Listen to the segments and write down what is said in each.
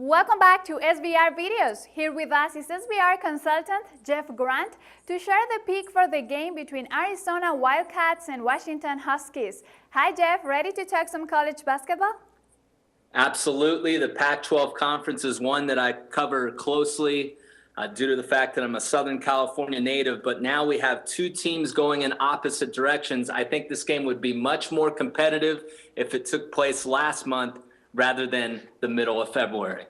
Welcome back to SBR Videos. Here with us is SBR consultant Jeff Grant to share the pick for the game between Arizona Wildcats and Washington Huskies. Hi Jeff, ready to talk some college basketball? Absolutely. The Pac-12 conference is one that I cover closely due to the fact that I'm a Southern California native, but now we have two teams going in opposite directions. I think this game would be much more competitive if it took place last month rather than the middle of February.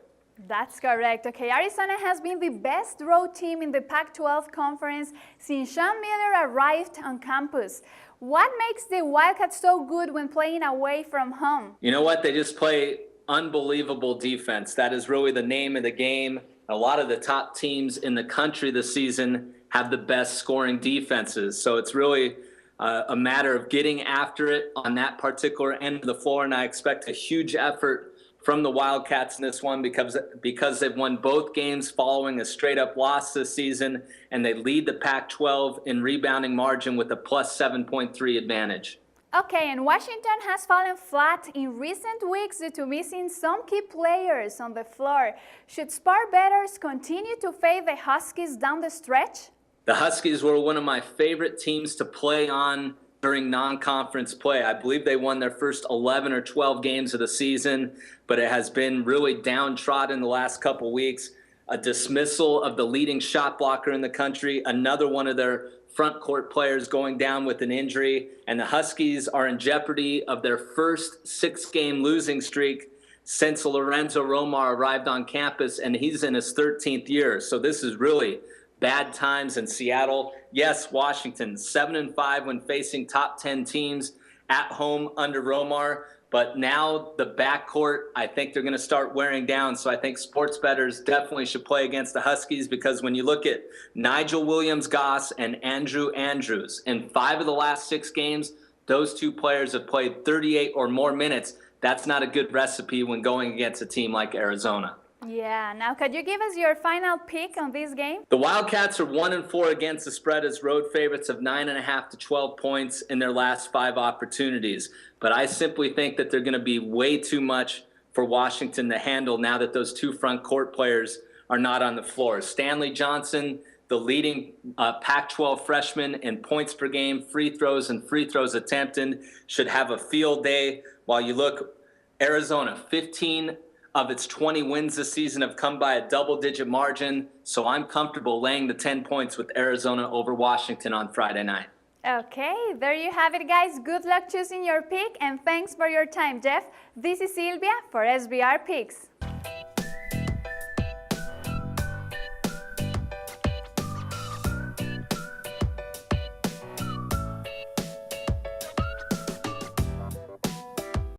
That's correct. Okay, Arizona has been the best road team in the Pac-12 conference since Sean Miller arrived on campus. What makes the Wildcats so good when playing away from home? You know what? They just play unbelievable defense. That is really the name of the game. A lot of the top teams in the country this season have the best scoring defenses. So it's really a matter of getting after it on that particular end of the floor, and I expect a huge effort from the Wildcats in this one because they've won both games following a straight-up loss this season, and they lead the Pac-12 in rebounding margin with a plus 7.3 advantage. Okay, and Washington has fallen flat in recent weeks due to missing some key players on the floor. Should Spar bettors continue to fade the Huskies down the stretch? The Huskies were one of my favorite teams to play on during non-conference play. I believe they won their first 11 or 12 games of the season, but it has been really downtrodden the last couple weeks. A dismissal of the leading shot blocker in the country, another one of their front court players going down with an injury, and the Huskies are in jeopardy of their first 6-game losing streak since Lorenzo Romar arrived on campus, and he's in his 13th year. So this is really bad times in Seattle. Yes, Washington, 7-5 when facing top 10 teams at home under Romar. But now the backcourt, I think they're going to start wearing down. So I think sports bettors definitely should play against the Huskies, because when you look at Nigel Williams-Goss and Andrew Andrews, in 5 of the last 6 games, those two players have played 38 or more minutes. That's not a good recipe when going against a team like Arizona. Yeah, now could you give us your final pick on this game? The Wildcats are 1-4 against the spread as road favorites of 9.5 to 12 points in their last 5 opportunities. But I simply think that they're going to be way too much for Washington to handle now that those two front court players are not on the floor. Stanley Johnson, the leading Pac-12 freshman in points per game, free throws and free throws attempted, should have a field day. While you look, Arizona, 15 of its 20 wins this season have come by a double-digit margin, so I'm comfortable laying the 10 points with Arizona over Washington on Friday night. Okay, there you have it, guys. Good luck choosing your pick, and thanks for your time, Jeff. This is Silvia for SBR Picks.